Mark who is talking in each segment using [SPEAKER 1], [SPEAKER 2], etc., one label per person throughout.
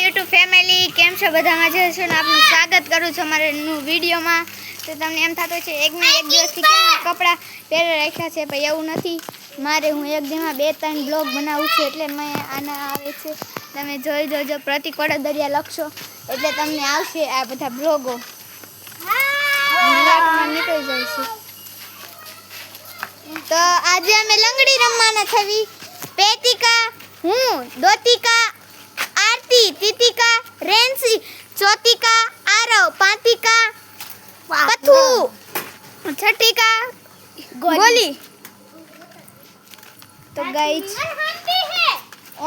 [SPEAKER 1] YouTube family કેમ છો બધા મજા છો ને આપનું સ્વાગત કરું છું અમારા ન્યૂ વિડિયોમાં તો તમને એમ થતો છે એક દિવસથી કેમ કપડા પહેરે રાખ્યા છે પણ એવું નથી મારે હું એક દિવસમાં 2-3 બ્લોગ બનાવું છું એટલે મેં આના આવે છે તમે જોઈ જોજો પ્રતિક વડોદરિયા લખશો એટલે તમને આવશે આ બધા બ્લોગો ગુજરાતમાં નીકળી જાય છે તો આજે અમે લંગડી રમવાના છવી પેતિકા હું દોતિકા आरती तितिका रेंसी चौथिका आरव पांतिका पथू छठिका गोली तो गाइस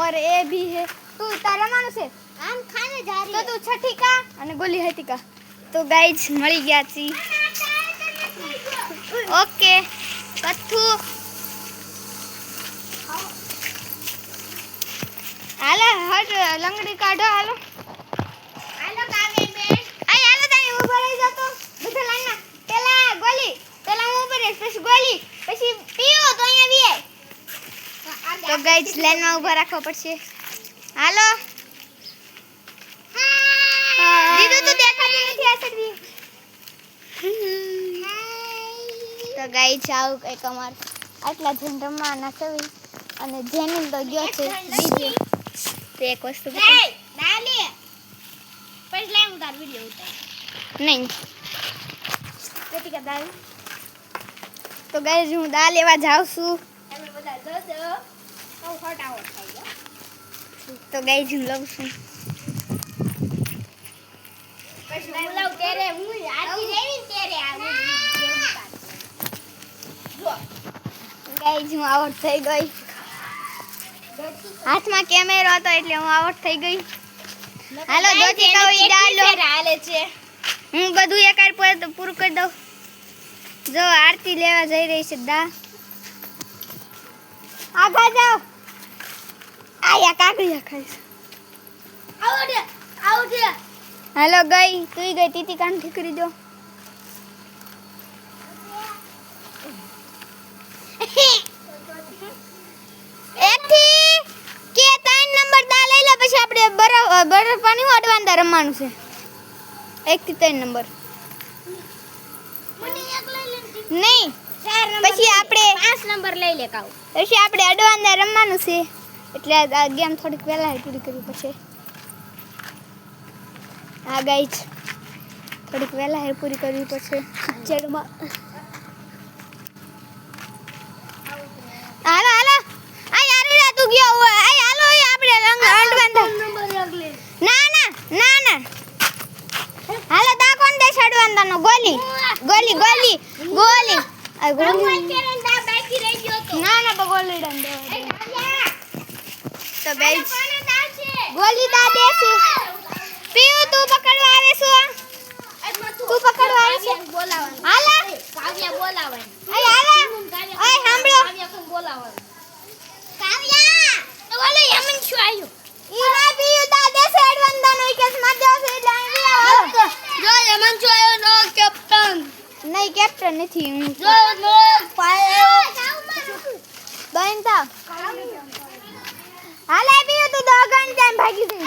[SPEAKER 1] और ये भी है तू तारा मानो से हम खाने जा रही तो तू छठिका અને ગોલી હતિકા તો ગાइस મળી ગયા છી ઓકે પથુ હાલો હટ લંગડી કાઢો હાલો હાલો કાવે બેન આય હાલો તાઈ ઊભો રહી જાતો બધા લાઈનમાં પેલા ગોલી પેલા હું ઊભો રહીશ પછી ગોલી પછી પીઓ તો અહીંયા વીએ તો ગાઈસ લાઈનમાં ઊભા રાખવો પડશે હાલો દીદુ તું દેખાતી નથી આ સડી તો ગાઈસ આવું કઈક અમાર આટલા જણ રમવાના છે અને જેની તો ગયો છે બીજે તે એક વસ્તુ બતાવ ડાલી પછી લે હું તાર વિડિયો ઉતાર નહીં કેતી કે દાલ તો ગાઈસ હું દાલ લેવા જાઉં છું તમે બધા જોજો તો ફટાફટ થઈ ગયો તો ગાઈસ હું લઉં છું પછી હું લઉં તેરે હું આજી રેવી તેરે આવું જો ગાઈસ હું આઉટ થઈ ગઈ હાથમાં કેમેરો હતો એટલે હું આઉટ થઈ ગઈ હાલો દોતિકા ઓય ડાલો હાલે છે હું બધું એકાર પૂરું કરી દઉં જો આરતી લેવા જઈ રહી છે દા આગા જાઓ આયા કાગળિયા ખાઈશ આઉટ હાલો ગઈ તું ગઈ તીતી કાન ઠીકરી દો બરફ પાણી વાડવાંદા રમવાનું છે 1 થી 3 નંબર નહીં પછી આપણે 5 નંબર લઈ લે કાવ પછી આપણે અડવાંદા રમવાનું છે એટલે આ ગેમ થોડીક પહેલા પૂરી કરવી પડશે આ ગાઈસ થોડીક પહેલા પૂરી કરવી પડશે ચડમાં હાલો હાલો આ યાર તું ગયો આ હાલો આપણે અડવાંદા ના ના ના ના હાલો દા કોણ દે છડવાંદાનો ગોલી ગોલી ગોલી ગોલી આ ગોલી દા બાકી રહી ગયો તો ના ના તો ગોલી દન દે તો ગાઈસ ગોલી દા દે છે પીઓ તું પકડવા આવે છો તું પકડવા આવે છે બોલાવવાનું હાલા કાવ્યા બોલાવવાનું અય હાલા ઓય સાંભળો કાવ્યા કોણ બોલાવવાનું કાવ્યા તો બોલે યમન શું આવ્યો ઈ ના પીયું દા દેસે એડવાન્દાનો વિકેટ માર દેવો છે એટલે આવી આવો જો યમન શું આવ્યો નો કેપ્ટન નહીં કેપ્ટન નથી હું જો નો પાયો દઈન તા હાલે પીયું તું દોગણ જાન ભાગી જઈ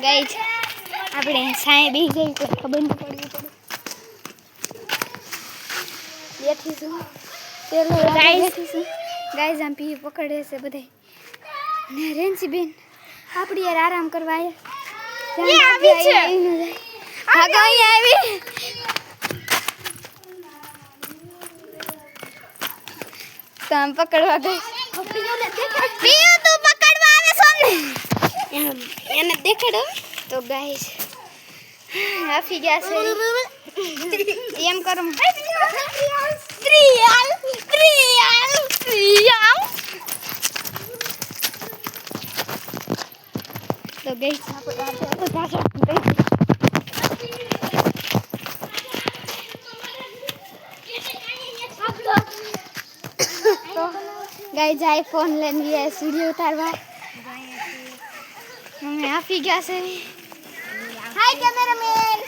[SPEAKER 1] ગાઈસ આપણે સાય બી ગઈ કોઈ ખબર ન પડી બેઠીશું તેલો બેઠીશું ગાઈસ આમ પી પકડે છે બધે ને રેન્સી બેન આપડી યાર આરામ કરવા આયા એ આવી છે આ ગઈ આવી કામ પકડવા ગઈ પીઓ તું પકડવા આવે છો ને એને દેખાડો તો ગાઈસ આપી ગયા છે એમ કરું તો ગઈ ગાય જાય ફોન લઈને ગયા વિડીયો ઉતારવા મમ્મી આપી ગયા છે હાય કેમેરામેન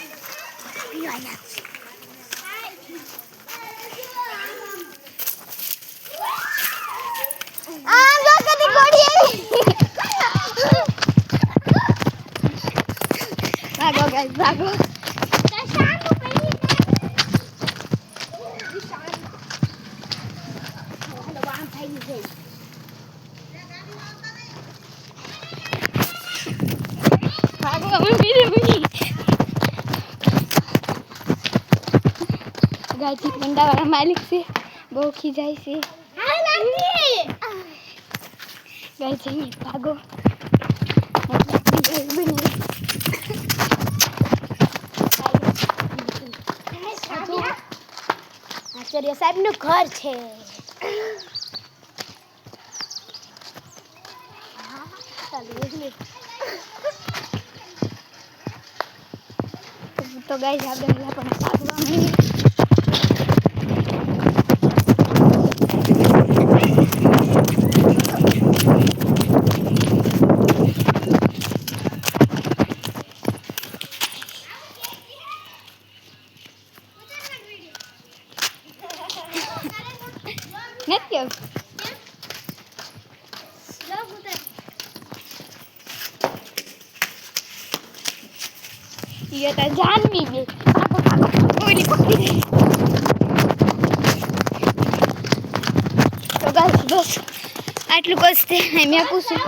[SPEAKER 1] આ જો કદી કોડી ભાગો ગાઈસ ભાગો गायत्री बंदा वाला मालिक से बहू खिंचाई से गायत्री भागो आचार्य साहब નું ઘર છે તો ગાઈસ આપણે પણ ભાગવા માંડીએ નથી ये तो जानवी भी गोली पकड़ी तो गाइस बस आटલું બસ તે મેં પૂછ્યું